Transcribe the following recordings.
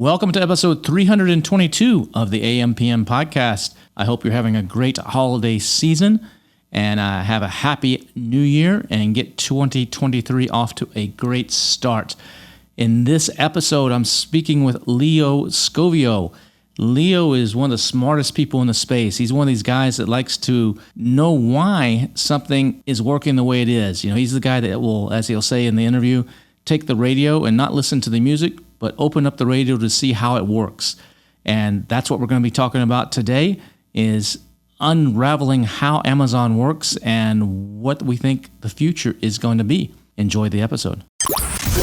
Welcome to episode 322 of the AMPM podcast. I hope you're having a great holiday season and have a happy new year and get 2023 off to a great start. In this episode, I'm speaking with Leo Sgovio. Leo is one of the smartest people in the space. He's one of these guys that likes to know why something is working the way it is. You know, he's the guy that will, as he'll say in the interview, take the radio and not listen to the music, but open up the radio to see how it works. And that's what we're going to be talking about today, is unraveling how Amazon works and what we think the future is going to be. Enjoy the episode.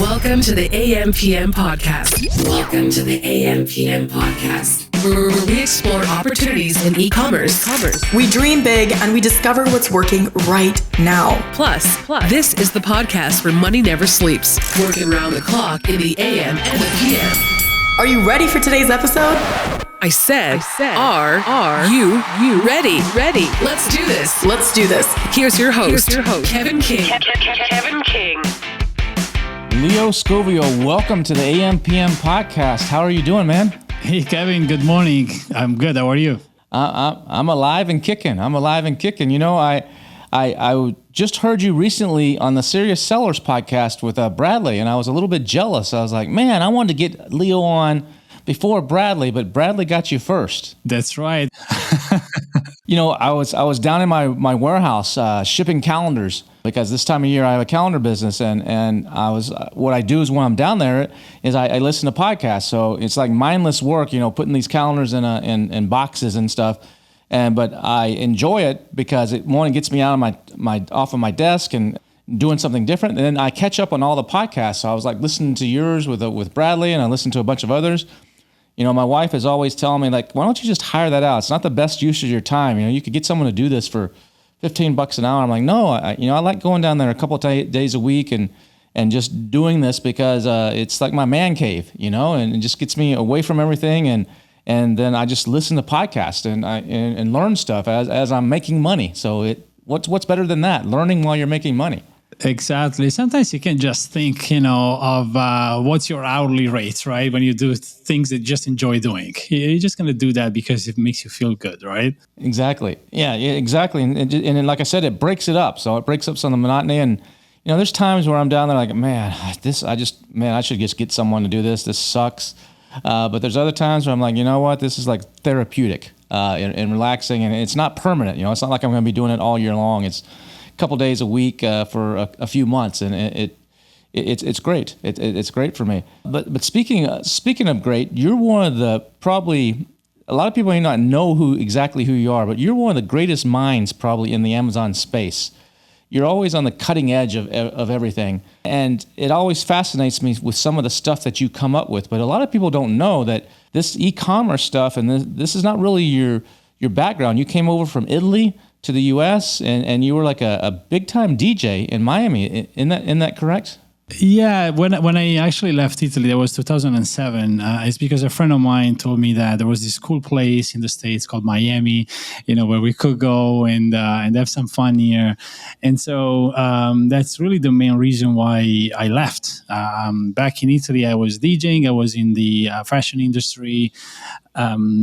Welcome to the AMPM podcast. Welcome to the AMPM podcast, where we explore opportunities in e-commerce. We dream big and we discover what's working right now. Plus, this is the podcast where money never sleeps, working around the clock in the AM and the PM. Are you ready for today's episode? I said, are you ready? Let's do this. Here's your host, Kevin King. Kevin King. Leo Sgovio, welcome to the AMPM podcast. How are you doing, man? Hey, Kevin. Good morning. I'm good. How are you? I'm alive and kicking. You know, I just heard you recently on the Serious Sellers podcast with Bradley, and I was a little bit jealous. I was like, man, I wanted to get Leo on before Bradley, but Bradley got you first. That's right. You know, I was down in my warehouse shipping calendars, because this time of year I have a calendar business, and I was what I do is when I'm down there is I listen to podcasts. So it's like mindless work, you know, putting these calendars in boxes and stuff. But I enjoy it because it gets me out of my off of my desk and doing something different. And then I catch up on all the podcasts. So I was like listening to yours with Bradley, and I listened to a bunch of others. You know, my wife is always telling me, like, why don't you just hire that out? It's not the best use of your time. You know, you could get someone to do this for $15 an hour. I'm like, no, I like going down there a couple of days a week and just doing this because it's like my man cave, you know, and it just gets me away from everything. And then I just listen to podcasts and learn stuff as I'm making money. So what's better than that? Learning while you're making money. Exactly. Sometimes you can just think, you know, of what's your hourly rate, right? When you do things that you just enjoy doing. You're just going to do that because it makes you feel good, right? Exactly. Yeah, exactly. And like I said, it breaks it up. So it breaks up some of the monotony. And, you know, there's times where I'm down there like, man, I should just get someone to do this. This sucks. But there's other times where I'm like, you know what? This is like therapeutic and relaxing. And it's not permanent. You know, it's not like I'm going to be doing it all year long. It's couple days a week for a few months, and it's great. It's great for me. But speaking of great, you're one of the probably a lot of people may not know exactly who you are, but you're one of the greatest minds probably in the Amazon space. You're always on the cutting edge of everything, and it always fascinates me with some of the stuff that you come up with. But a lot of people don't know that this e-commerce stuff, and this is not really your background. You came over from Italy to the U.S. and you were like a big time DJ in Miami. Isn't that correct? Yeah, when I actually left Italy, that was 2007. It's because a friend of mine told me that there was this cool place in the States called Miami, you know, where we could go and have some fun here. And so that's really the main reason why I left. Back in Italy, I was DJing. I was in the fashion industry.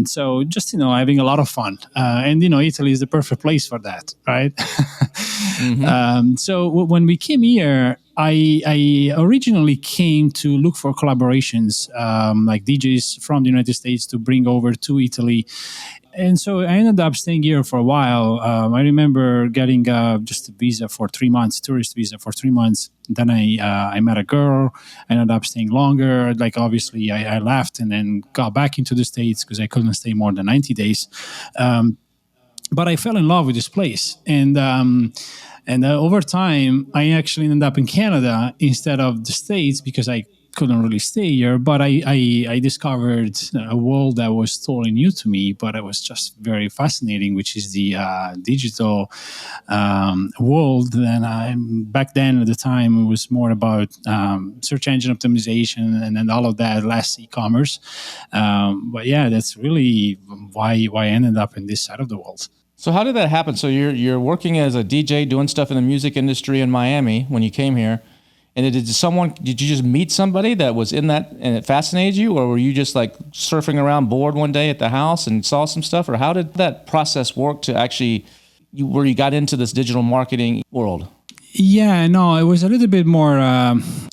So just, you know, having a lot of fun. And, you know, Italy is the perfect place for that, right? Mm-hmm. So when we came here, I originally came to look for collaborations, like DJs from the United States to bring over to Italy. And so I ended up staying here for a while. I remember getting just a visa for 3 months, tourist visa for 3 months. Then I met a girl. I ended up staying longer. Like, obviously, I left and then got back into the States because I couldn't stay more than 90 days. But I fell in love with this place. And over time, I actually ended up in Canada instead of the States because I couldn't really stay here. But I discovered a world that was totally new to me, but it was just very fascinating, which is the digital world. And back then, at the time, it was more about search engine optimization and all of that, less e-commerce. But yeah, that's really why I ended up in this side of the world. So how did that happen? So you're working as a DJ, doing stuff in the music industry in Miami when you came here, And did you just meet somebody that was in that and it fascinated you, or were you just like surfing around bored one day at the house and saw some stuff, or how did that process work to actually where you got into this digital marketing world? Yeah, no, it was a little bit more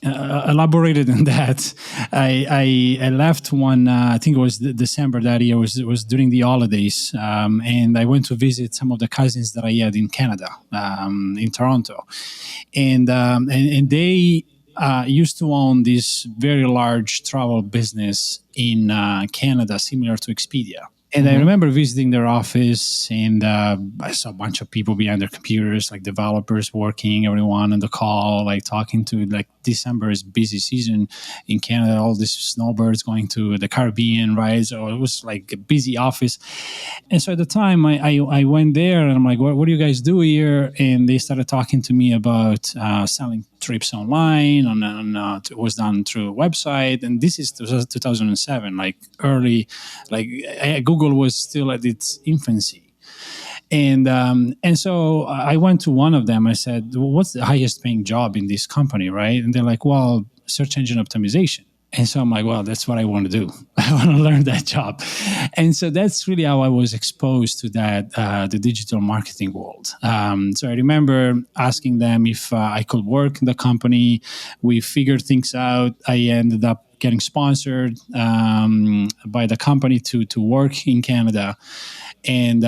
elaborated than that. I left one, I think it was December that year. It was during the holidays, and I went to visit some of the cousins that I had in Canada, in Toronto, and they used to own this very large travel business in Canada, similar to Expedia. And I remember visiting their office, and I saw a bunch of people behind their computers, like developers working, everyone on the call, like talking to, like, December is busy season in Canada, all these snowbirds going to the Caribbean, right? So it was like a busy office. And so at the time I went there and I'm like, what do you guys do here? And they started talking to me about selling trips online it was done through a website. And this is 2007, like early, like Google was still at its infancy. And so I went to one of them. I said, well, what's the highest paying job in this company, right? And they're like, well, search engine optimization. And so I'm like, well, that's what I want to do. I want to learn that job. And so that's really how I was exposed to that, the digital marketing world. So I remember asking them if I could work in the company. We figured things out. I ended up getting sponsored by the company to work in Canada. And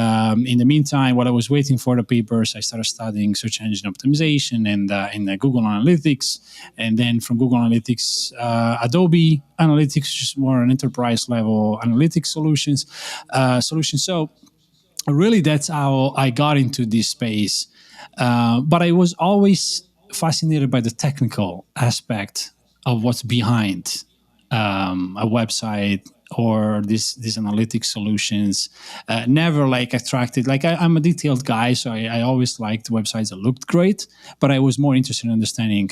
in the meantime, while I was waiting for the papers, I started studying search engine optimization and Google Analytics. And then from Google Analytics, Adobe Analytics, just more an enterprise level analytics solutions. So really, that's how I got into this space. But I was always fascinated by the technical aspect of what's behind a website or these analytics solutions. Never like attracted, like I'm a detailed guy, so I always liked websites that looked great, but I was more interested in understanding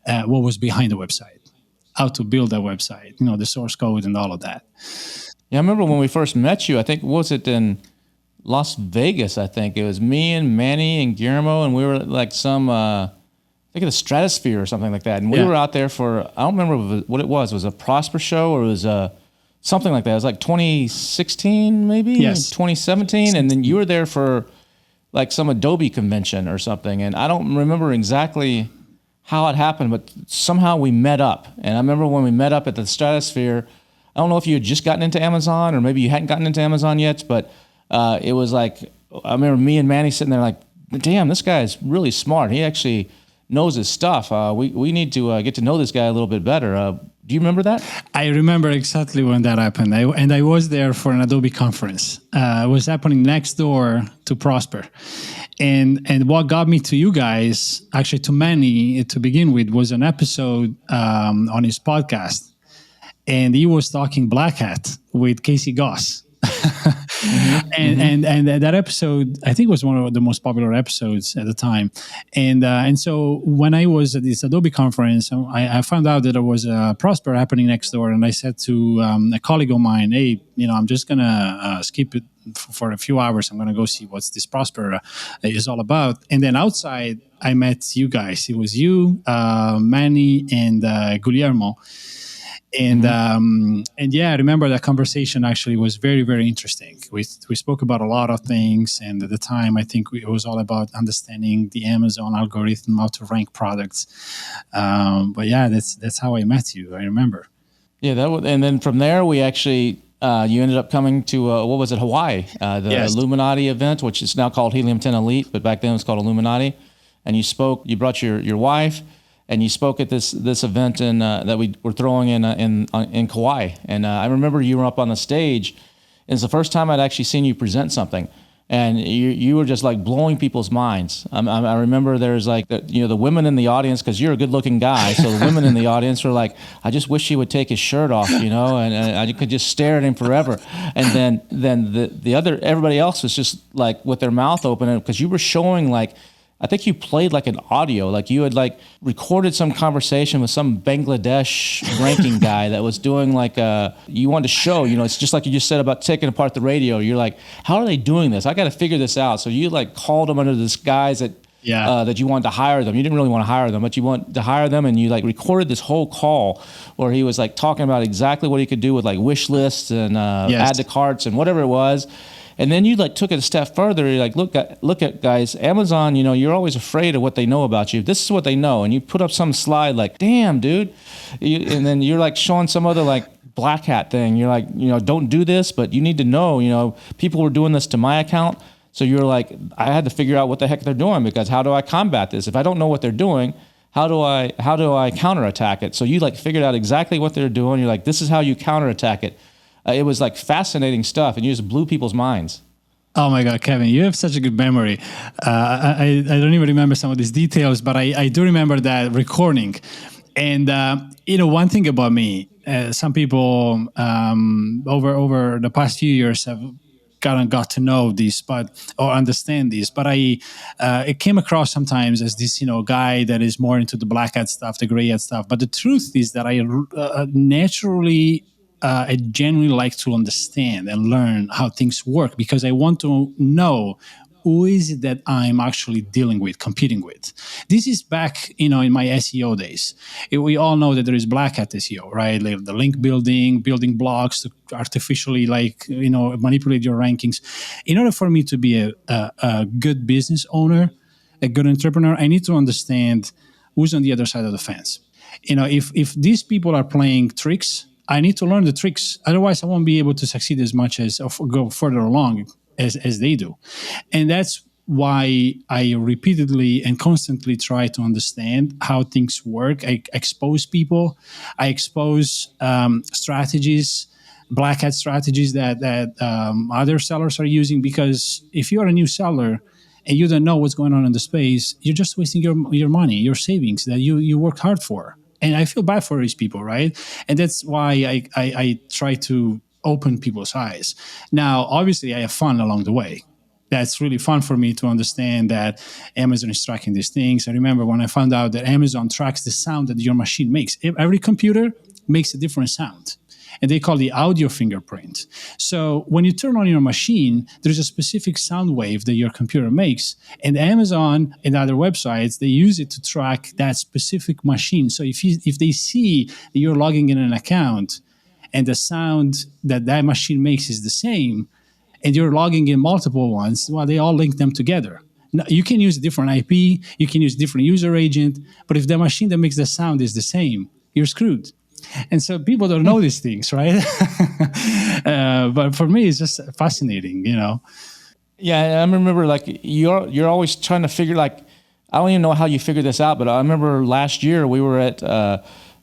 what was behind the website, how to build a website, the source code and all of that. Yeah, I remember when we first met you, I think, was it in Las Vegas? I think it was me and Manny and Guillermo, and we were like I think of the Stratosphere or something like that. And we were out there for, I don't remember what it was. It was a Prosper show, or it was something like that. It was like 2016, maybe? Yes. 2017. And then you were there for like some Adobe convention or something. And I don't remember exactly how it happened, but somehow we met up. And I remember when we met up at the Stratosphere, I don't know if you had just gotten into Amazon or maybe you hadn't gotten into Amazon yet, but it was like, I remember me and Manny sitting there like, damn, this guy is really smart. He actually knows his stuff. We need to get to know this guy a little bit better. Do you remember that? I remember exactly when that happened. I was there for an Adobe conference. It was happening next door to Prosper. And what got me to you guys, actually to Manny to begin with, was an episode on his podcast. And he was talking Black Hat with Casey Goss. And that episode, I think, was one of the most popular episodes at the time. And so when I was at this Adobe conference, I found out that there was a Prosper happening next door, and I said to a colleague of mine, "Hey, I'm just gonna skip it for a few hours. I'm gonna go see what this Prosper is all about." And then outside, I met you guys. It was you, Manny, and Guillermo. And yeah, I remember that conversation actually was very, very interesting. We spoke about a lot of things, and at the time, I think it was all about understanding the Amazon algorithm, how to rank products. But yeah, that's how I met you. I remember. Yeah, and then from there, we actually you ended up coming to what was it, Hawaii, the Illuminati event, which is now called Helium 10 Elite, but back then it was called Illuminati. And you spoke. You brought your wife. And you spoke at this event that we were throwing in Kauai. And I remember you were up on the stage. And it's the first time I'd actually seen you present something. And you were just like blowing people's minds. I remember there's like the women in the audience, because you're a good looking guy. So the women in the audience were like, I just wish he would take his shirt off, and I could just stare at him forever. And then the other, everybody else was just like with their mouth open, because you were showing like, I think you played like an audio, like you had like recorded some conversation with some Bangladesh ranking guy that was doing like you wanted to show, it's just like you just said about taking apart the radio. You're like, how are they doing this? I got to figure this out. So you like called them under the guise that that you wanted to hire them. You didn't really want to hire them, but you want to hire them, and you like recorded this whole call where he was like talking about exactly what he could do with like wish lists and add to carts and whatever it was. And then you like took it a step further. You're like, look at guys, Amazon, you know, you're always afraid of what they know about you. This is what they know. And you put up some slide like, damn, dude. And then you're like showing some other like black hat thing. You're like, you know, don't do this, but you need to know, you know, people were doing this to my account. So you're like, I had to figure out what the heck they're doing, because how do I combat this? If I don't know what they're doing, how do I counterattack it? So you like figured out exactly what they're doing. You're like, this is how you counterattack it. It was like fascinating stuff, and you just blew people's minds. Oh my God, Kevin, you have such a good memory. I don't even remember some of these details, but I do remember that recording. And, you know, one thing about me, some people over the past few years have got to know this, or understand this. But it came across sometimes as this, you know, guy that is more into the black hat stuff, the gray hat stuff. But the truth is that I naturally, I genuinely like to understand and learn how things work, because I want to know who is it that I'm actually dealing with, competing with. This is back, you know, in my SEO days. We all know that there is black hat SEO, right? Like the link building blocks to artificially, like, you know, manipulate your rankings. In order for me to be a good business owner, a good entrepreneur, I need to understand who's on the other side of the fence. You know, if these people are playing tricks, I need to learn the tricks. Otherwise, I won't be able to succeed as much as, or go further along as they do. And that's why I repeatedly and constantly try to understand how things work. I expose people. I expose strategies, black hat strategies that other sellers are using. Because if you're a new seller and you don't know what's going on in the space, you're just wasting your money, your savings that you worked hard for. And I feel bad for these people, right? And that's why I try to open people's eyes. Now, obviously, I have fun along the way. That's really fun for me to understand that Amazon is tracking these things. I remember when I found out that Amazon tracks the sound that your machine makes. Every computer makes a different sound, and they call the audio fingerprint. So when you turn on your machine, there's a specific sound wave that your computer makes, and Amazon and other websites, they use it to track that specific machine. So if they see that you're logging in an account and the sound that machine makes is the same, and you're logging in multiple ones, well, they all link them together. Now, you can use a different IP, you can use different user agent, but if the machine that makes the sound is the same, you're screwed. And so people don't know these things, right? But for me, it's just fascinating, you know. Yeah, I remember like you're always trying to figure, like, I don't even know how you figured this out, but I remember last year we were at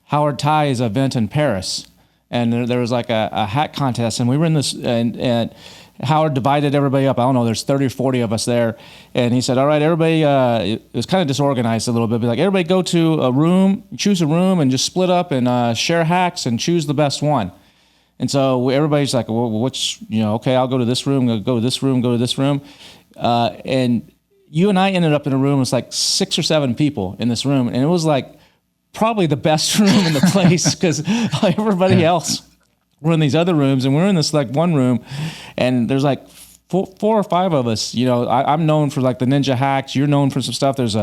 Howard Tai's event in Paris, and there was like a hat contest, and we were in this, and Howard divided everybody up. I don't know, there's 30 or 40 of us there. And he said, all right, everybody, it was kind of disorganized a little bit. Be like, everybody go to a room, choose a room, and just split up and share hacks and choose the best one. And so everybody's like, well, which, you know, okay, I'll go to this room, go to this room, go to this room. And you and I ended up in a room, it was like 6 or 7 people in this room. And it was like probably the best room in the place, because everybody else we're in these other rooms, and we're in this like one room, and there's like four or five of us. You know, I'm known for like the ninja hacks. You're known for some stuff. There's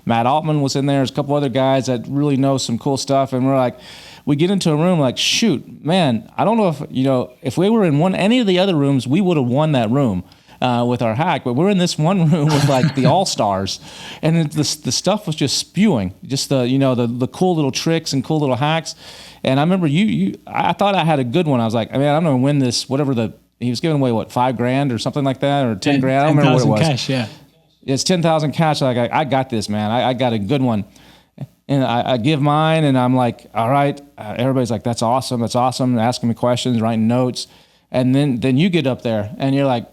Matt Altman was in there. There's a couple other guys that really know some cool stuff. And we're like, we get into a room like, shoot, man, I don't know if, you know, if we were in any of the other rooms, we would have won that room with our hack. But we're in this one room with like the all-stars, and the stuff was just spewing, just the cool little tricks and cool little hacks. And I remember I thought I had a good one. I was like, I mean, I'm going to win this, whatever he was giving away, what, $5,000 or something like that, or 10 grand. I don't remember what it was. Cash, yeah. It's 10,000 cash. Like, I got this, man. I got a good one. And I give mine, and I'm like, all right. Everybody's like, that's awesome. That's awesome. Asking me questions, writing notes. And then you get up there, and you're like,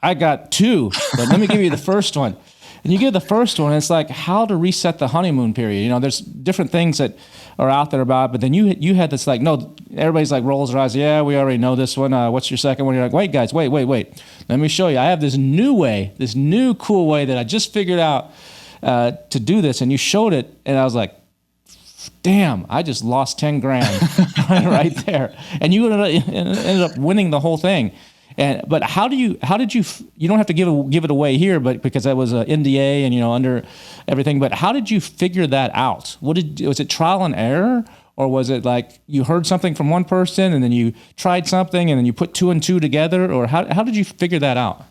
I got 2, but let me give you the first one. And you give the first one, and it's like how to reset the honeymoon period. You know, there's different things that are out there about, but then you had this like, no, everybody's like rolls their eyes. Yeah, we already know this one. What's your second one? You're like, wait, guys, wait. Let me show you. I have this new cool way that I just figured out to do this. And you showed it, and I was like, damn, I just lost 10 grand right there. And you ended up winning the whole thing. But how did you you don't have to give it away here, but because that was an NDA and under everything, but how did you figure that out? Was it trial and error, or was it like you heard something from one person and then you tried something and then you put two and two together, or how did you figure that out?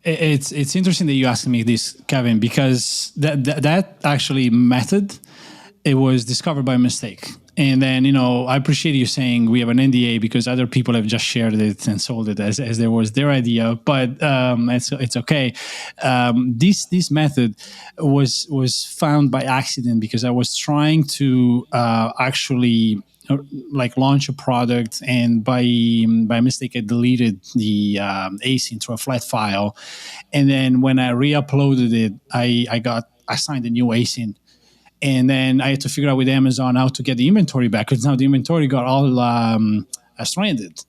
It's interesting that you asked me this, Kevin, because that actually method, it was discovered by mistake. And then, I appreciate you saying we have an NDA because other people have just shared it and sold it as there was their idea, but it's okay. This method was found by accident because I was trying to actually launch a product, and by mistake I deleted the ASIN to a flat file, and then when I re-uploaded it, I got assigned a new ASIN. And then I had to figure out with Amazon how to get the inventory back, because now the inventory got all stranded.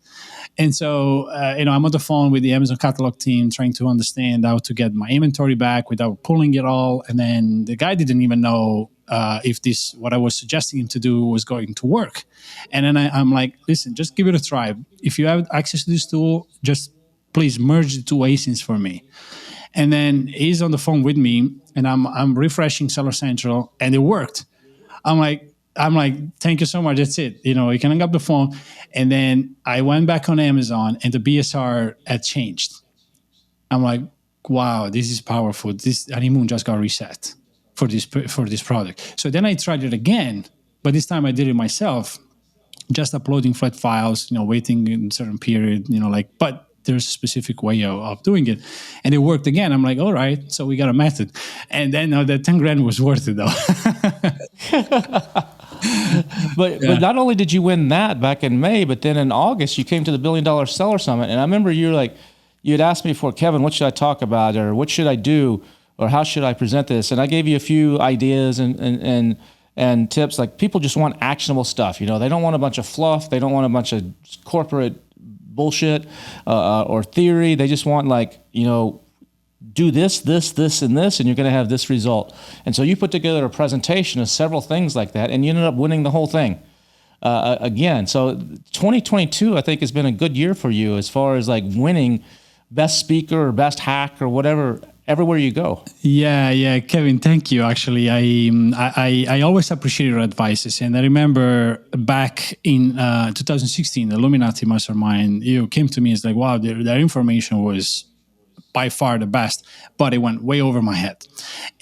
And so, I'm on the phone with the Amazon catalog team trying to understand how to get my inventory back without pulling it all. And then the guy didn't even know if what I was suggesting him to do was going to work. And then I'm like, listen, just give it a try. If you have access to this tool, just please merge the two ASINs for me. And then he's on the phone with me, and I'm refreshing Seller Central, and it worked. I'm like, thank you so much. That's it. You can hang up the phone. And then I went back on Amazon, and the BSR had changed. I'm like, wow, this is powerful. This honeymoon just got reset for this product. So then I tried it again, but this time I did it myself, just uploading flat files, waiting in a certain period, but there's a specific way of doing it. And it worked again. I'm like, all right, so we got a method. And then that 10 grand was worth it though. But not only did you win that back in May, but then in August you came to the $1 Billion Seller Summit. And I remember you had asked me before, Kevin, what should I talk about, or what should I do, or how should I present this? And I gave you a few ideas and tips. Like, people just want actionable stuff. They don't want a bunch of fluff. They don't want a bunch of corporate bullshit or theory. They just want do this, and this, and you're going to have this result. And so you put together a presentation of several things like that, and you ended up winning the whole thing again. So 2022, I think, has been a good year for you as far as winning best speaker or best hack or whatever, everywhere you go. Yeah, Kevin, thank you. Actually, I always appreciate your advices, and I remember back in 2016, the Illuminati Mastermind, you came to me as like, wow, their information was by far the best, but it went way over my head.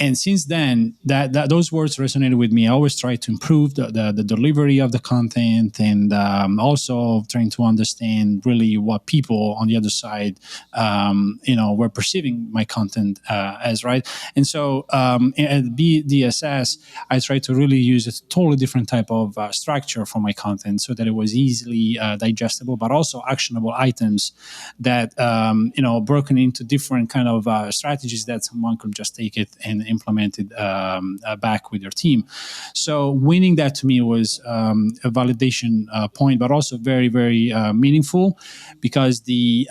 And since then, that those words resonated with me. I always try to improve the delivery of the content, and also trying to understand really what people on the other side, were perceiving my content as, right? And so at BDSS, I try to really use a totally different type of structure for my content, so that it was easily digestible, but also actionable items that, broken into different kind of strategies that someone could just take it and implement it back with your team. So winning that to me was a validation point, but also very, very meaningful, because the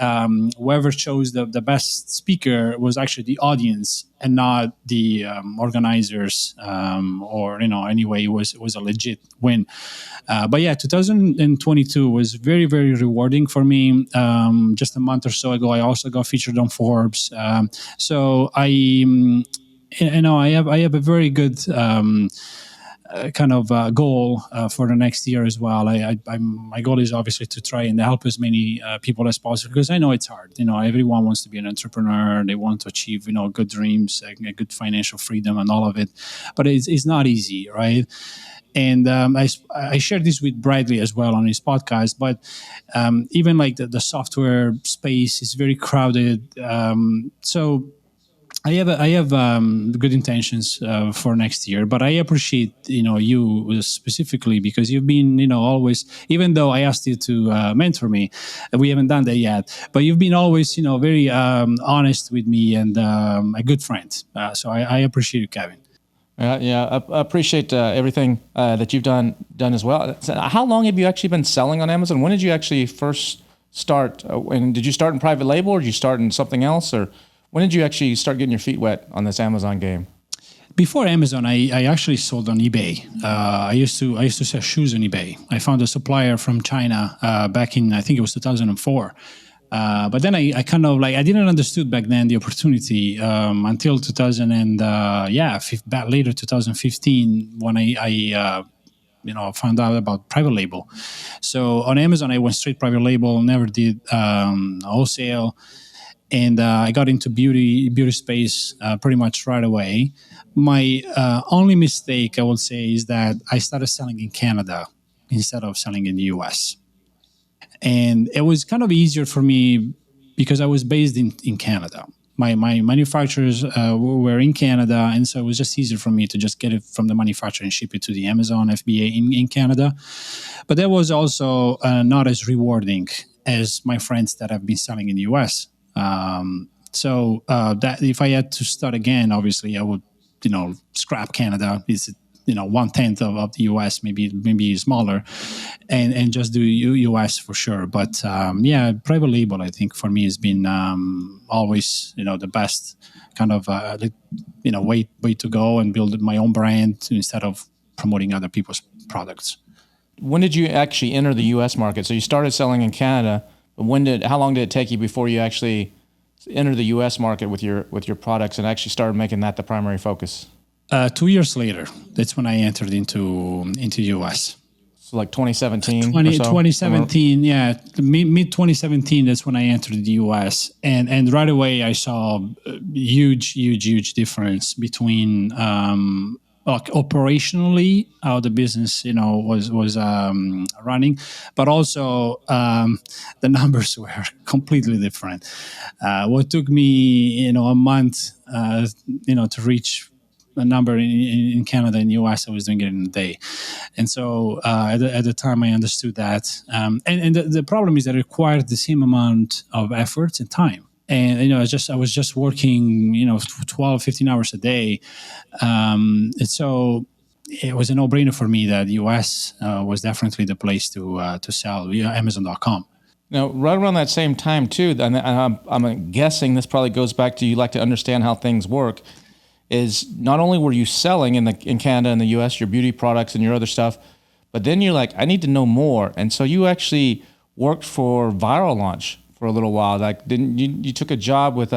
whoever chose the best speaker was actually the audience and not the organizers, or anyway, it was a legit win. But yeah, 2022 was very, very rewarding for me. Just a month or so ago, I also got featured on Forbes. So I have a very good kind of goal for the next year as well. My goal is obviously to try and help as many people as possible, because I know it's hard. Everyone wants to be an entrepreneur. They want to achieve, good dreams, a good financial freedom and all of it. But it's not easy, right? And I shared this with Bradley as well on his podcast, but even the software space is very crowded. So I have good intentions for next year, but I appreciate you specifically, because you've been always, even though I asked you to mentor me, we haven't done that yet, but you've been always very honest with me and a good friend. So I appreciate you, Kevin. I appreciate everything that you've done as well. How long have you actually been selling on Amazon? When did you actually first start? And did you start in private label, or did you start in something else, or when did you actually start getting your feet wet on this Amazon game? Before Amazon, I actually sold on eBay. I used to sell shoes on eBay. I found a supplier from China back in, I think it was 2004. But then I kind of like, I didn't understood back then the opportunity until 2000 and later 2015 when I found out about private label. So on Amazon, I went straight private label, never did wholesale. And I got into beauty space pretty much right away. My only mistake, I would say, is that I started selling in Canada instead of selling in the US. And it was kind of easier for me because I was based in Canada. My manufacturers were in Canada, and so it was just easier for me to just get it from the manufacturer and ship it to the Amazon FBA in Canada. But that was also not as rewarding as my friends that have been selling in the US. So that if I had to start again, obviously I would, scrap Canada. It's 1/10 of the US, maybe smaller, and just do US for sure. But private label, I think for me has been always the best kind of way to go and build my own brand instead of promoting other people's products. When did you actually enter the US market? So you started selling in Canada, but how long did it take you before you actually enter the US market with your products and actually started making that the primary focus? 2 years later, that's when I entered into US. So like 2017 or so? 2017, yeah. Mid 2017, that's when I entered the US. And right away, I saw a huge difference between operationally how the business was running, but also the numbers were completely different. What took me a month to reach a number in Canada and US, I was doing it in a day. And so at the time I understood that. And the problem is that it required the same amount of effort and time. And, I was just working, 12, 15 hours a day. And so it was a no-brainer for me that the US was definitely the place to sell via Amazon.com. Now, right around that same time, too, and I'm guessing this probably goes back to you like to understand how things work, is not only were you selling in Canada and the US, your beauty products and your other stuff, but then you're like, I need to know more. And so you actually worked for Viral Launch for a little while. Like, didn't you took a job with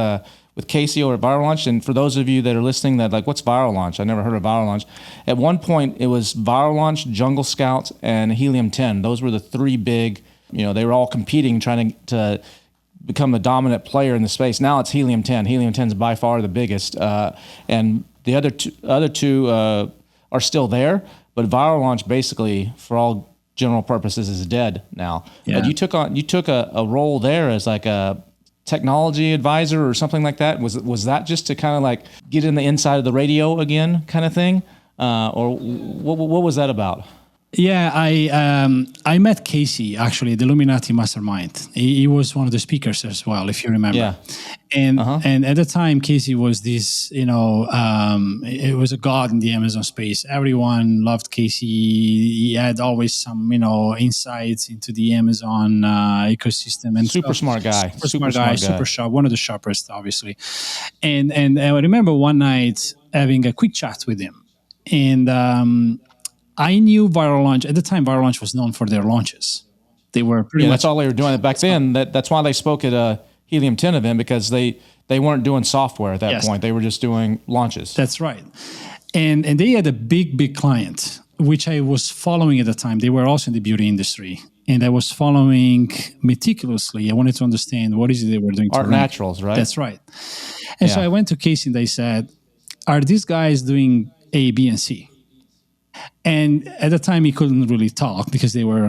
Casey over at Viral Launch? And for those of you that are listening that like, what's Viral Launch? I never heard of Viral Launch. At one point, it was Viral Launch, Jungle Scout, and Helium 10. Those were the three big, they were all competing, trying to become the dominant player in the space. Now it's Helium 10. Helium 10 is by far the biggest. And the other two are still there, but Viral Launch basically, for all general purposes, is dead now. Yeah. But you took a role there as like a technology advisor or something like that. Was that just to kind of like get in the inside of the radio again kind of thing? Or what was that about? Yeah, I met Casey actually, the Illuminati Mastermind. He was one of the speakers as well, if you remember. Yeah. And at the time, Casey was this, it was a god in the Amazon space. Everyone loved Casey. He had always some, insights into the Amazon ecosystem and super smart guy, super sharp, one of the sharpest, obviously. And I remember one night having a quick chat with him, and I knew Viral Launch. At the time, Viral Launch was known for their launches. They were pretty much... that's all they were doing. Back then, that's why they spoke at a Helium 10 event, because they weren't doing software at that point. They were just doing launches. That's right. And they had a big client, which I was following at the time. They were also in the beauty industry. And I was following meticulously. I wanted to understand what is it they were doing. Art Naturals, right? That's right. And so I went to Casey and they said, are these guys doing A, B, and C? And at the time, he couldn't really talk because they were,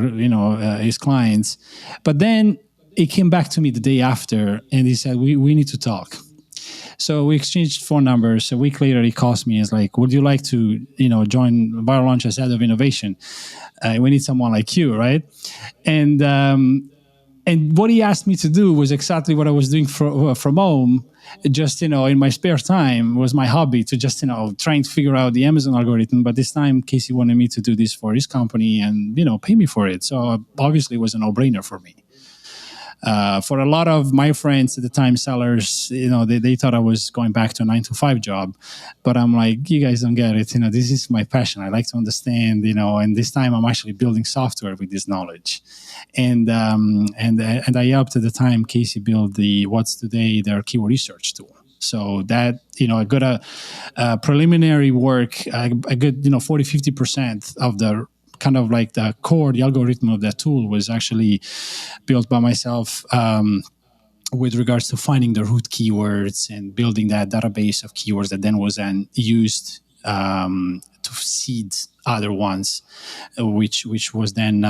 his clients. But then he came back to me the day after and he said, we need to talk. So we exchanged phone numbers. A week later, he calls me and is like, would you like to, join Viral Launch as head of innovation? We need someone like you, right? And what he asked me to do was exactly what I was doing from home. Just, in my spare time was my hobby to just, trying to figure out the Amazon algorithm. But this time, Casey wanted me to do this for his company and, pay me for it. So obviously it was a no-brainer for me. For a lot of my friends at the time, sellers, they thought I was going back to a 9 to 5 job, but I'm like, you guys don't get it. This is my passion. I like to understand, and this time I'm actually building software with this knowledge. And I helped at the time Casey build what's today their keyword research tool. So that, I got a preliminary work, a good, 40-50% of the kind of like the core, the algorithm of that tool was actually built by myself with regards to finding the root keywords and building that database of keywords that then was used to seed other ones, which was then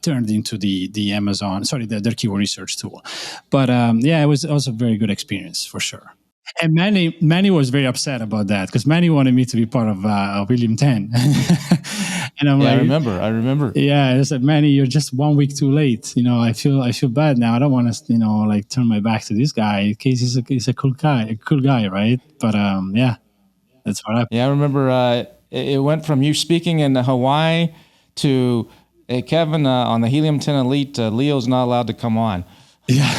turned into the Amazon, their keyword research tool. But it was also a very good experience for sure. And Manny was very upset about that because Manny wanted me to be part of Helium 10. And I'm like, I remember. Yeah, I said, Manny, you're just 1 week too late. I feel bad now. I don't want to, turn my back to this guy in case he's a cool guy, right? But that's what happened. Yeah, I remember it went from you speaking in Hawaii to, hey, Kevin, on the Helium 10 Elite, Leo's not allowed to come on. Yeah,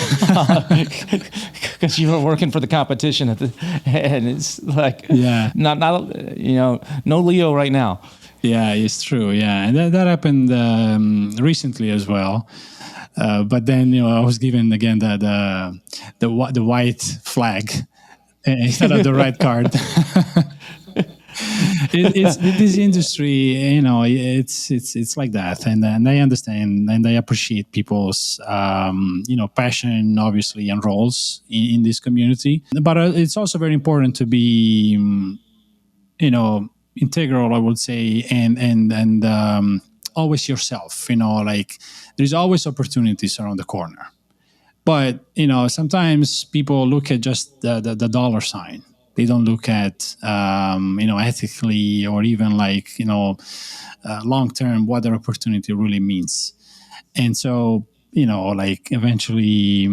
because you were working for the competition and it's like, not no Leo right now. Yeah, it's true. Yeah, and that happened recently as well. But then I was given again the white flag instead of the red card. It's this industry, it's like that, and I understand and I appreciate people's passion, obviously, and roles in this community. But it's also very important to be, integral, I would say, and always yourself. There's always opportunities around the corner, but sometimes people look at just the dollar sign. They don't look at, ethically or even long-term what their opportunity really means. And so, eventually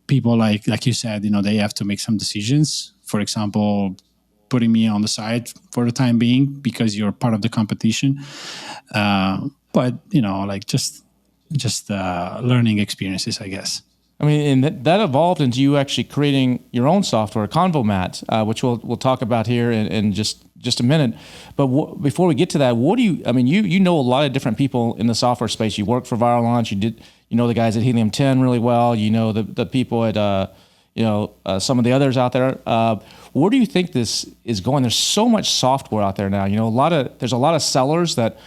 people like you said, they have to make some decisions. For example, putting me on the side for the time being because you're part of the competition. But, just learning experiences, I guess. I mean, and that evolved into you actually creating your own software, Convomat, which we'll talk about here in just a minute. But before we get to that, what do you? I mean, you know a lot of different people in the software space. You work for Viral Launch. You know the guys at Helium 10 really well. You know the people at some of the others out there. Where do you think this is going? There's so much software out there now. There's a lot of sellers that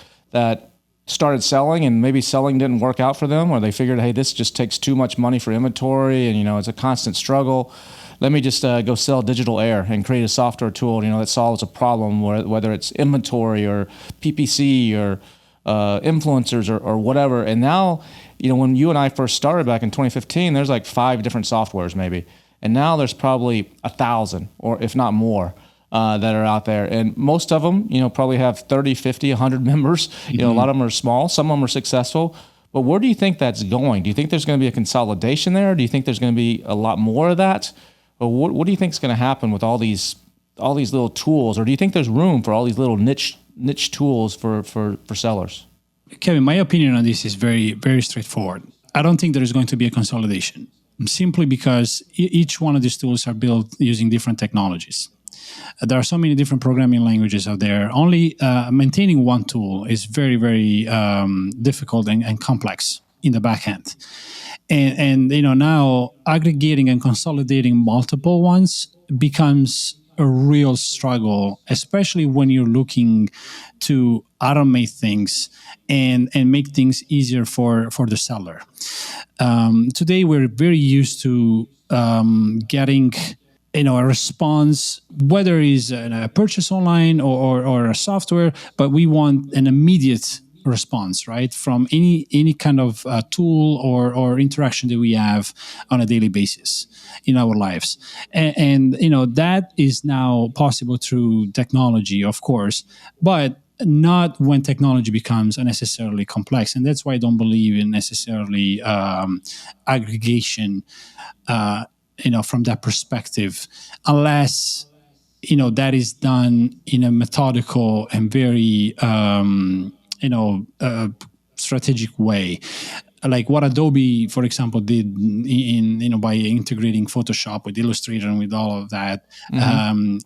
started selling and maybe selling didn't work out for them, or they figured, hey, this just takes too much money for inventory and it's a constant struggle. Let me just go sell digital air and create a software tool that solves a problem, whether it's inventory or PPC or influencers or whatever. And now, when you and I first started back in 2015, there's like 5 different softwares maybe, and now there's probably 1,000 or if not more. That are out there, and most of them, probably have 30, 50, 100 members. A lot of them are small, some of them are successful. But where do you think that's going? Do you think there's going to be a consolidation there? Do you think there's going to be a lot more of that? Or what do you think is going to happen with all these little tools? Or do you think there's room for all these little niche tools for sellers? Kevin, my opinion on this is very, very straightforward. I don't think there is going to be a consolidation, simply because each one of these tools are built using different technologies. There are so many different programming languages out there. Only maintaining one tool is very, very difficult and complex in the back end. And now aggregating and consolidating multiple ones becomes a real struggle, especially when you're looking to automate things and make things easier for the seller. Today, we're very used to getting a response, whether it's a purchase online or a software, but we want an immediate response, right, from any kind of tool or interaction that we have on a daily basis in our lives. And that is now possible through technology, of course, but not when technology becomes unnecessarily complex. And that's why I don't believe in necessarily aggregation from that perspective, unless, that is done in a methodical and very, strategic way. like what Adobe, for example, did by integrating Photoshop with Illustrator and with all of that,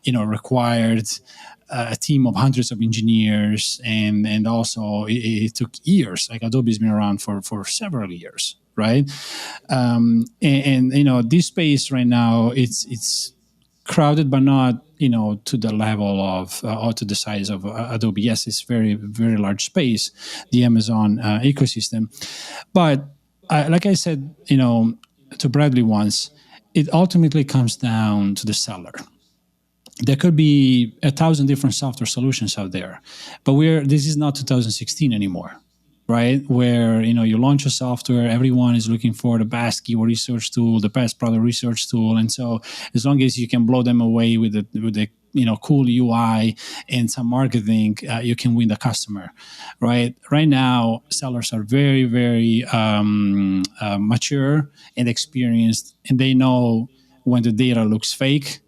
required a team of hundreds of engineers, and also it took years. Like Adobe's been around for several years, right? This space right now, it's crowded, but not to the level of or to the size of Adobe. Yes, it's very, very large space, the Amazon ecosystem. But like I said, to Bradley once, it ultimately comes down to the seller. There could be 1,000 different software solutions out there, but this is not 2016 anymore, right? Where you launch a software, everyone is looking for the best keyword research tool, the best product research tool, and so as long as you can blow them away with the cool UI and some marketing, you can win the customer, right? Right now, sellers are very, very mature and experienced, and they know when the data looks fake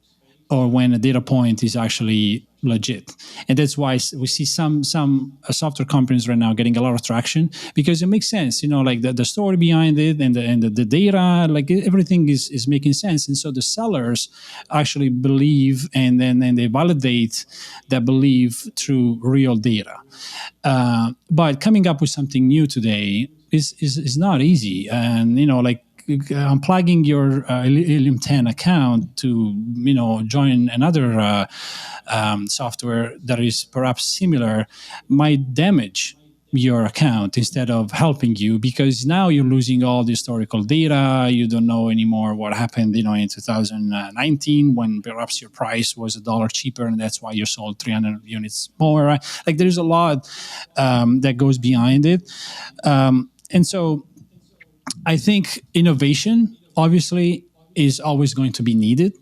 or when a data point is actually legit. And that's why we see some software companies right now getting a lot of traction, because it makes sense, like the story behind it and the data, like everything is making sense. And so the sellers actually believe, and then they validate that belief through real data. But coming up with something new today is not easy. And, unplugging your Helium 10 account to join another software that is perhaps similar might damage your account instead of helping you, because now you're losing all the historical data. You don't know anymore what happened in 2019 when perhaps your price was $1 cheaper, and that's why you sold 300 units more, right? Like there's a lot that goes behind it, and so I think innovation, obviously, is always going to be needed,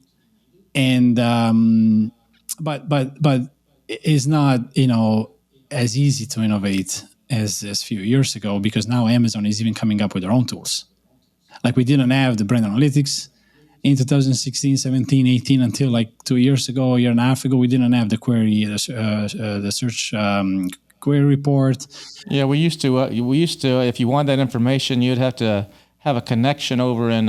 and but it's not as easy to innovate as a few years ago, because now Amazon is even coming up with their own tools. Like we didn't have the brand analytics in 2016, 17, 18 until like 2 years ago, a year and a half ago. We didn't have the query, the search. Query report. Yeah, we used to. If you want that information, you'd have to have a connection over in,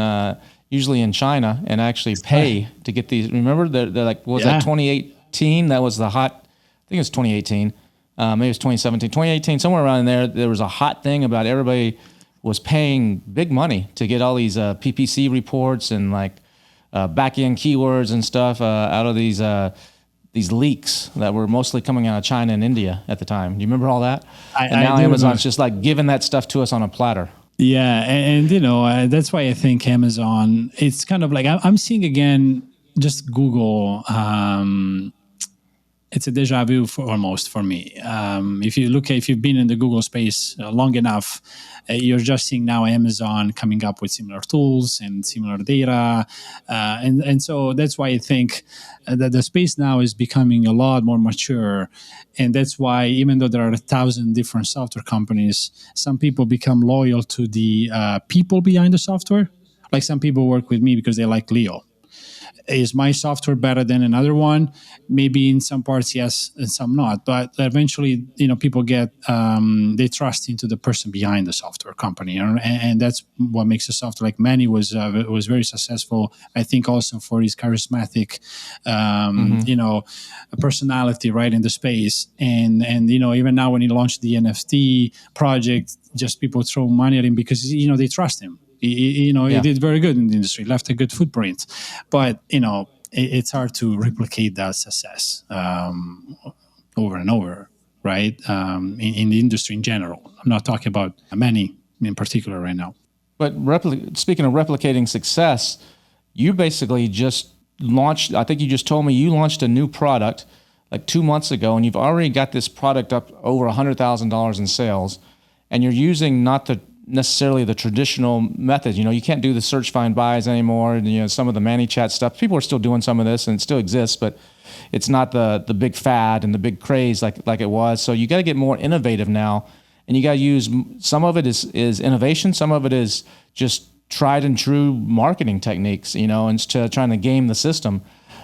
usually in China, and actually pay to get these. Remember, they're like, was that 2018? That was the hot. I think it was 2018. Maybe it was 2017, 2018, somewhere around there. There was a hot thing about everybody was paying big money to get all these PPC reports and like back-end keywords and stuff out of these leaks that were mostly coming out of China and India at the time. Do you remember all that? And now Amazon's just like giving that stuff to us on a platter. Yeah, and that's why I think Amazon, it's kind of like, I'm seeing again, just Google, it's a deja vu almost for me. If you've been in the Google space long enough, you're just seeing now Amazon coming up with similar tools and similar data. And so that's why I think that the space now is becoming a lot more mature. And that's why, even though there are 1,000 different software companies, some people become loyal to the people behind the software. Like some people work with me because they like Leo. Is my software better than another one? Maybe in some parts, yes, and some not. But eventually, people get, they trust into the person behind the software company. And that's what makes the software, like Manny was very successful. I think also for his charismatic, personality, right, in the space. And even now when he launched the NFT project, just people throw money at him because, they trust him. He did very good in the industry, left a good footprint, but it's hard to replicate that success over and over, right? In the industry in general. I'm not talking about many in particular right now. But speaking of replicating success, you basically just launched. I think you just told me you launched a new product like 2 months ago, and you've already got this product up over $100,000 in sales, and you're using not necessarily the traditional methods. You can't do the search, find, buys anymore. Some of the ManyChat stuff. People are still doing some of this, and it still exists, but it's not the big fad and the big craze like it was. So you got to get more innovative now, and you got to use, some of it is innovation, some of it is just tried and true marketing techniques. Instead of trying to game the system.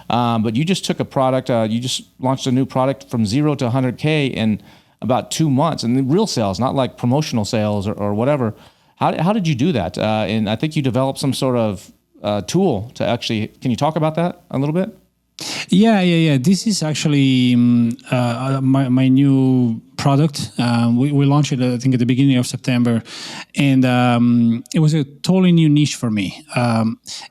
But you just took a product. You just launched a new product from 0 to 100K in about 2 months, and real sales, not like promotional sales or whatever. How did you do that? And I think you developed some sort of tool to actually. Can you talk about that a little bit? Yeah. This is actually my new product. We launched it, I think, at the beginning of September, and it was a totally new niche for me.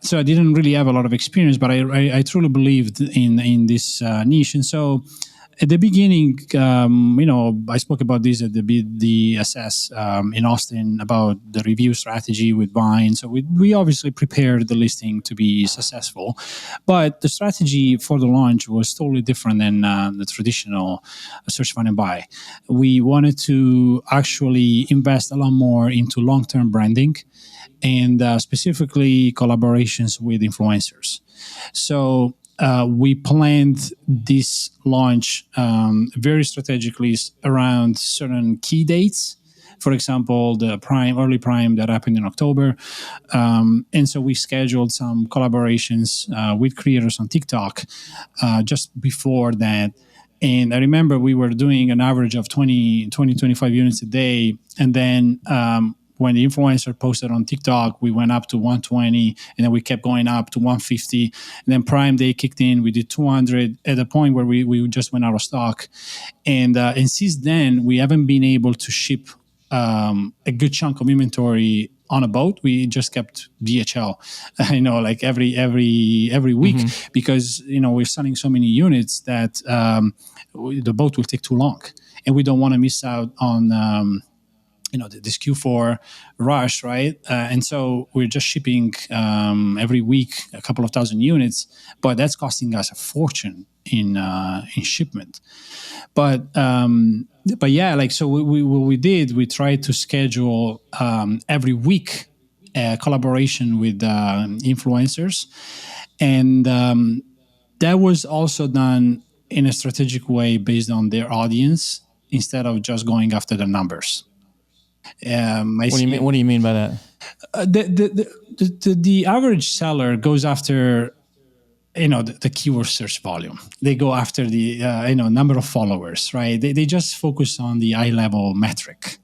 So I didn't really have a lot of experience, but I truly believed in this niche, and so. At the beginning, I spoke about this at the BDSS in Austin about the review strategy with Vine. So we obviously prepared the listing to be successful, but the strategy for the launch was totally different than the traditional search, find, and buy. We wanted to actually invest a lot more into long-term branding and specifically collaborations with influencers. So we planned this launch very strategically around certain key dates. For example, the early Prime that happened in October. And so we scheduled some collaborations with creators on TikTok just before that. And I remember we were doing an average of 25 units a day. And then when the influencer posted on TikTok, we went up to 120, and then we kept going up to 150. And then Prime Day kicked in. We did 200 at a point where we just went out of stock. And since then, we haven't been able to ship a good chunk of inventory on a boat. We just kept DHL, like every week, because we're selling so many units that the boat will take too long, and we don't want to miss out on. This Q4 rush, right? And so we're just shipping every week a couple of thousand units, but that's costing us a fortune in shipment. But yeah, so what we did, we tried to schedule every week a collaboration with influencers, and that was also done in a strategic way based on their audience instead of just going after the numbers. What do you mean by that? The average seller goes after the keyword search volume. They go after the number of followers, right? They just focus on the eye level metric.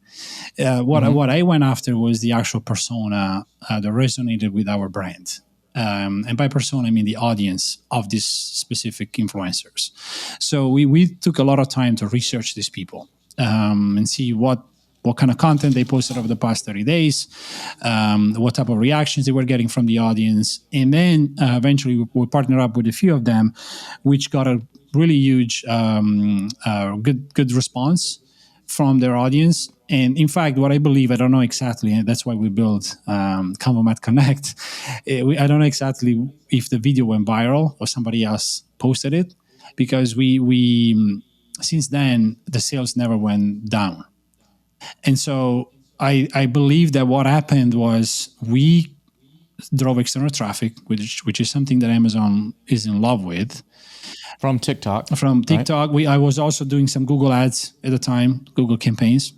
What I went after was the actual persona that resonated with our brand. And by persona, I mean the audience of these specific influencers. So we took a lot of time to research these people and see what kind of content they posted over the past 30 days, what type of reactions they were getting from the audience. And then eventually we partnered up with a few of them, which got a really huge, good response from their audience. And in fact, what I believe, I don't know exactly, and that's why we built Convomat Connect. I don't know exactly if the video went viral or somebody else posted it, because we since then, the sales never went down. And so I believe that what happened was we drove external traffic, which is something that Amazon is in love with. From TikTok. Right? I was also doing some Google ads at the time, Google campaigns.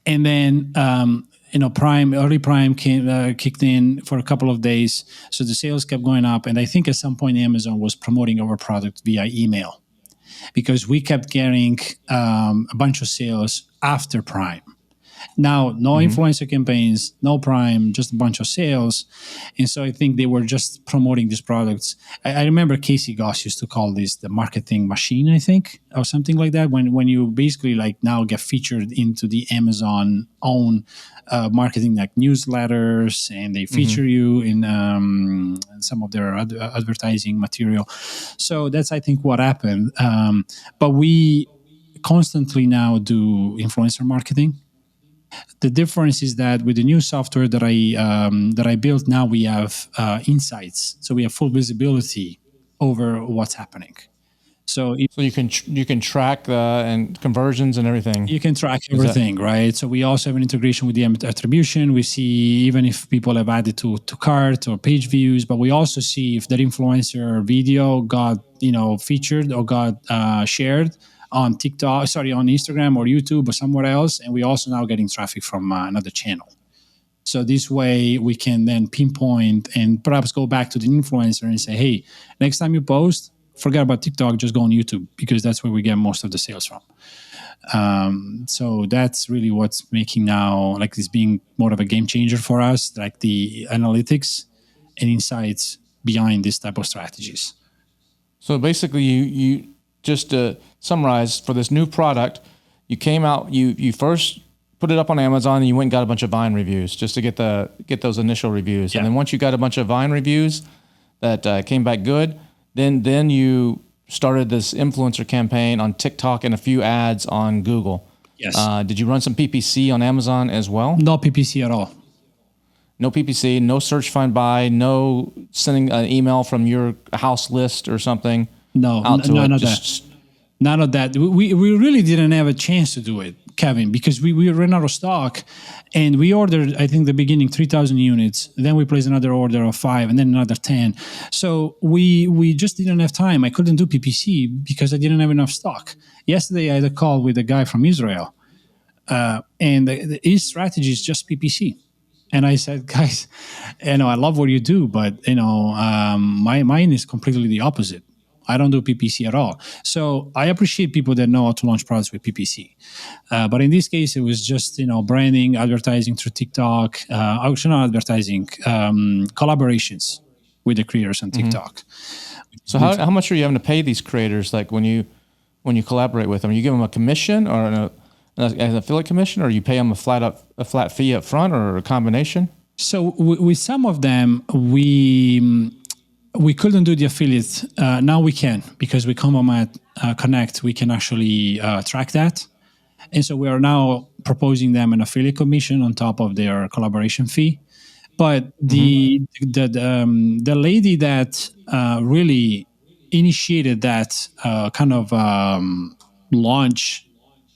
And then, early Prime kicked in for a couple of days. So the sales kept going up. And I think at some point Amazon was promoting our product via email, because we kept getting a bunch of sales after Prime. Now, no influencer campaigns, no Prime, just a bunch of sales. And so I think they were just promoting these products. I remember Casey Goss used to call this the marketing machine, I think, or something like that, when you basically now get featured into the Amazon own marketing, like newsletters, and they feature you in some of their advertising material. So that's, I think, what happened. But we constantly now do influencer marketing. The difference is that with the new software that I built, now we have insights, so we have full visibility over what's happening. So you can track and conversions and everything. You can track everything, right? So we also have an integration with the attribution. We see even if people have added to cart or page views, but we also see if that influencer video got featured or got shared on TikTok, on Instagram or YouTube or somewhere else. And we also now getting traffic from another channel. So this way we can then pinpoint and perhaps go back to the influencer and say, hey, next time you post, forget about TikTok, just go on YouTube, because that's where we get most of the sales from. So that's really what's making now like this being more of a game changer for us, like the analytics and insights behind this type of strategies. So basically, you just to summarize for this new product, you came out, you first put it up on Amazon, and you went and got a bunch of Vine reviews just to get those initial reviews, and then once you got a bunch of Vine reviews that came back good, then you started this influencer campaign on TikTok and a few ads on Google. Yes. Did you run some PPC on Amazon as well? No PPC at all. No PPC, no search, find, buy, no sending an email from your house list or something. No, none of that. None of that. We really didn't have a chance to do it, Kevin, because we ran out of stock, and we ordered, I think, the beginning 3,000 units. Then we placed another order of 5, and then another 10. So we just didn't have time. I couldn't do PPC because I didn't have enough stock. Yesterday, I had a call with a guy from Israel, and his strategy is just PPC. And I said, guys, I love what you do, but mine is completely the opposite. I don't do PPC at all. So I appreciate people that know how to launch products with PPC. But in this case, it was just, branding, advertising through TikTok, actually not advertising, collaborations with the creators on TikTok. Mm-hmm. So how much are you having to pay these creators? Like when you collaborate with them, you give them a commission or an affiliate commission, or you pay them a flat fee up front, or a combination? So with some of them, we couldn't do the affiliate. Now we can, because with Convomat Connect, we can actually track that. And so we are now proposing them an affiliate commission on top of their collaboration fee. But the lady that really initiated that kind of launch,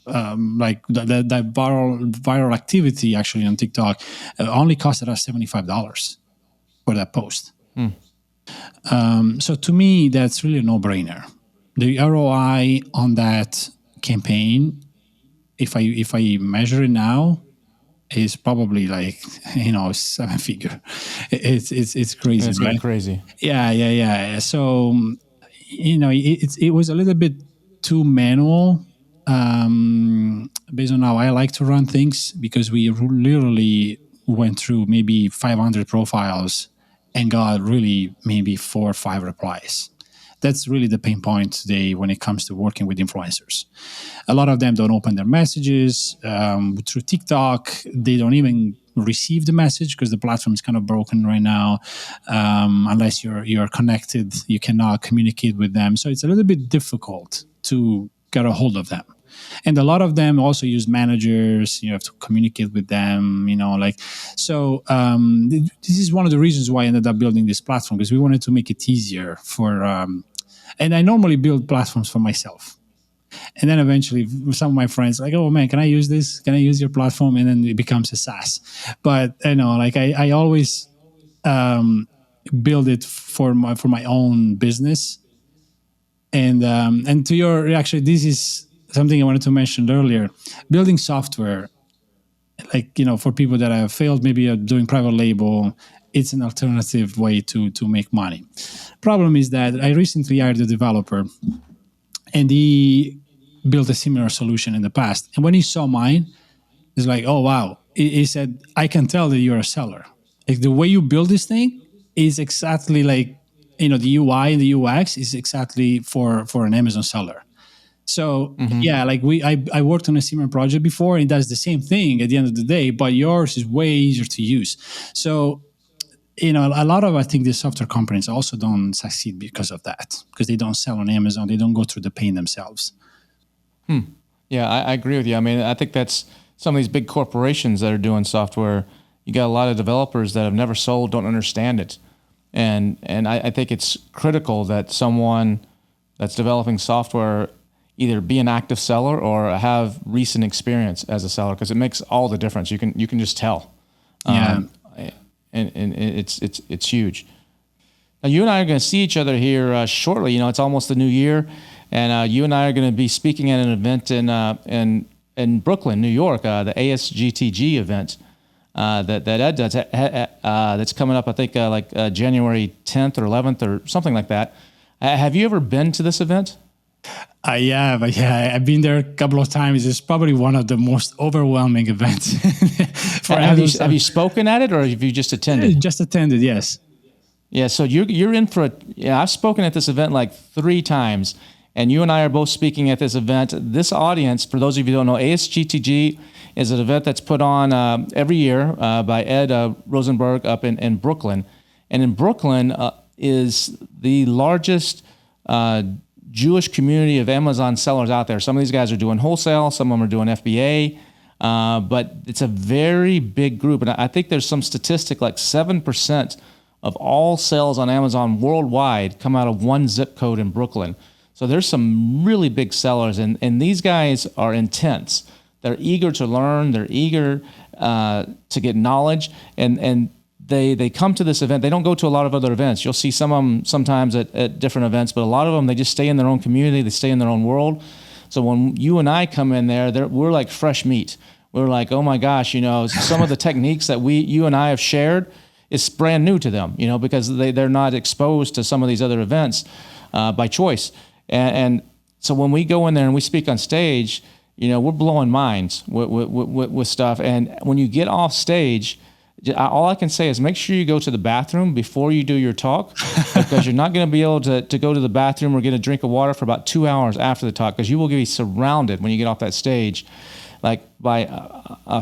like that viral activity actually on TikTok, only costed us $75 for that post. So to me, that's really a no-brainer. The ROI on that campaign, if I measure it now, is probably like 7-figure. It's crazy. It's right? Crazy. Yeah. So it was a little bit too manual. Based on how I like to run things, because we literally went through maybe 500 profiles and got really maybe 4 or 5 replies. That's really the pain point today when it comes to working with influencers. A lot of them don't open their messages through TikTok. They don't even receive the message because the platform is kind of broken right now. Unless you're connected, you cannot communicate with them. So it's a little bit difficult to get a hold of them. And a lot of them also use managers. You have to communicate with them, So this is one of the reasons why I ended up building this platform, because we wanted to make it easier for, and I normally build platforms for myself. And then eventually some of my friends like, oh man, can I use this? Can I use your platform? And then it becomes a SaaS. But I always build it for my own business. And to your, actually, this is something I wanted to mention earlier. Building software, for people that have failed, maybe doing private label, it's an alternative way to make money. Problem is that I recently hired a developer, and he built a similar solution in the past. And when he saw mine, he's like, oh, wow. He said, I can tell that you're a seller. Like the way you build this thing is exactly like, the UI and the UX is exactly for an Amazon seller. So I worked on a similar project before, and it does the same thing at the end of the day, but yours is way easier to use. So, a lot of, I think, the software companies also don't succeed because of that, because they don't sell on Amazon. They don't go through the pain themselves. Yeah, I agree with you. I mean, I think that's some of these big corporations that are doing software. You got a lot of developers that have never sold, don't understand it. And I think it's critical that someone that's developing software either be an active seller or have recent experience as a seller, because it makes all the difference. You can just tell. And it's huge. Now you and I are going to see each other here shortly. It's almost the new year, and you and I are going to be speaking at an event in Brooklyn, New York, the ASGTG event. That Ed does, that's coming up, I think, January 10th or 11th or something like that. Have you ever been to this event? Yeah, but yeah, I've been there a couple of times. It's probably one of the most overwhelming events. Have you spoken at it, or have you just attended? Just attended, yes. Yeah, so you're in for I've spoken at this event like 3 times, and you and I are both speaking at this event. This audience, for those of you who don't know, ASGTG is an event that's put on every year by Ed Rosenberg up in Brooklyn. And in Brooklyn is the largest Jewish community of Amazon sellers out there. Some of these guys are doing wholesale, some of them are doing FBA, but it's a very big group. And I think there's some statistic like 7% of all sales on Amazon worldwide come out of one zip code in Brooklyn. So there's some really big sellers, and these guys are intense. They're eager to learn, they're eager to get knowledge, and they come to this event. They don't go to a lot of other events. You'll see some of them sometimes at different events, but a lot of them, they just stay in their own community, they stay in their own world. So when you and I come in there, we're like fresh meat. We're like, oh my gosh, some of the techniques that you and I have shared is brand new to them, because they're not exposed to some of these other events by choice. And so when we go in there and we speak on stage, we're blowing minds with stuff. And when you get off stage, all I can say is make sure you go to the bathroom before you do your talk, because you're not going to be able to go to the bathroom or get a drink of water for about 2 hours after the talk, because you will be surrounded when you get off that stage, like by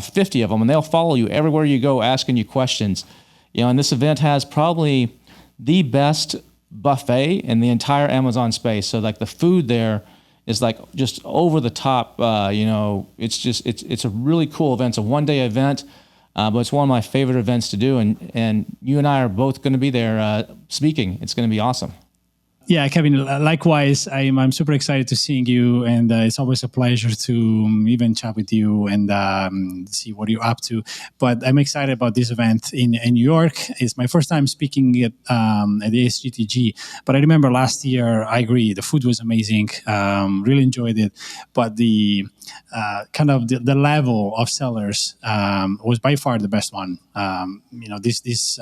50 of them, and they'll follow you everywhere you go, asking you questions. And this event has probably the best buffet in the entire Amazon space. So like the food there is like just over the top. It's a really cool event. It's a 1-day event. But it's one of my favorite events to do, and you and I are both going to be there speaking. It's going to be awesome. Yeah, Kevin, likewise, I'm super excited to seeing you, and it's always a pleasure to even chat with you and see what you're up to. But I'm excited about this event in New York. It's my first time speaking at the ASGTG, but I remember last year, I agree, the food was amazing, really enjoyed it, but the the level of sellers was by far the best one. These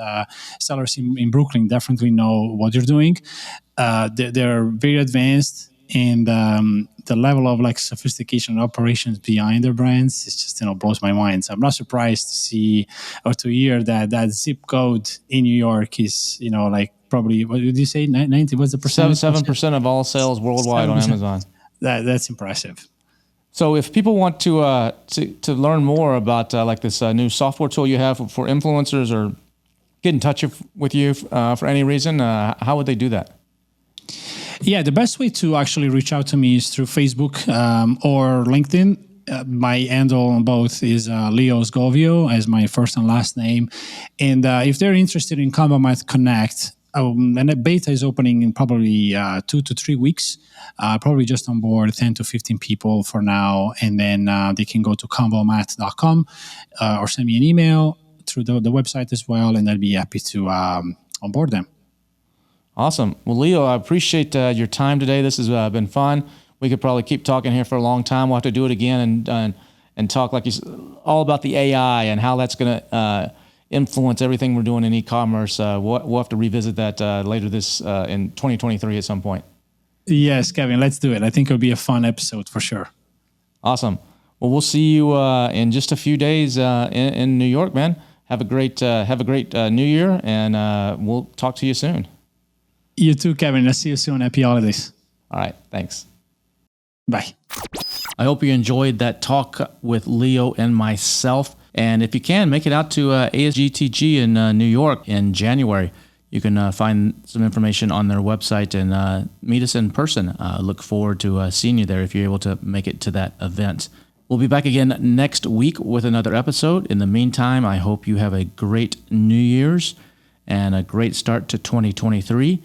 sellers in Brooklyn definitely know what they're doing. They're very advanced, and the level of like sophistication and operations behind their brands is just blows my mind. So I'm not surprised to see or to hear that zip code in New York is probably, what did you say, 90? What's the percentage? 7% of all sales worldwide 7%. On Amazon. That's impressive. So if people want to learn more about like this new software tool you have for influencers, or get in touch with you for any reason, how would they do that? Yeah, the best way to actually reach out to me is through Facebook or LinkedIn. My handle on both is Leo Sgovio as my first and last name. And if they're interested in Convomat Connect, and the beta is opening in probably 2 to 3 weeks. Probably just on board 10 to 15 people for now. And then they can go to convomat.com or send me an email through the website as well. And I'd be happy to onboard them. Awesome. Well, Leo, I appreciate your time today. This has been fun. We could probably keep talking here for a long time. We'll have to do it again and talk like all about the AI and how that's going to influence everything we're doing in e-commerce. We'll have to revisit that later in 2023 at some point. Yes, Kevin, let's do it. I think it'll be a fun episode for sure. Awesome. Well, we'll see you in just a few days in New York, man. Have a great New Year, and we'll talk to you soon. You too, Kevin. I'll see you soon. Happy holidays. All right. Thanks. Bye. I hope you enjoyed that talk with Leo and myself. And if you can, make it out to ASGTG in New York in January. You can find some information on their website and meet us in person. Look forward to seeing you there if you're able to make it to that event. We'll be back again next week with another episode. In the meantime, I hope you have a great New Year's and a great start to 2023.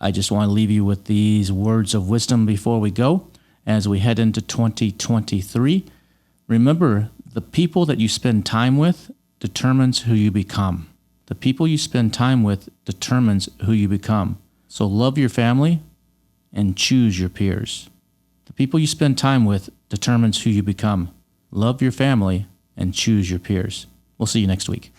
I just want to leave you with these words of wisdom before we go. As we head into 2023, remember, the people that you spend time with determines who you become. The people you spend time with determines who you become. So love your family and choose your peers. The people you spend time with determines who you become. Love your family and choose your peers. We'll see you next week.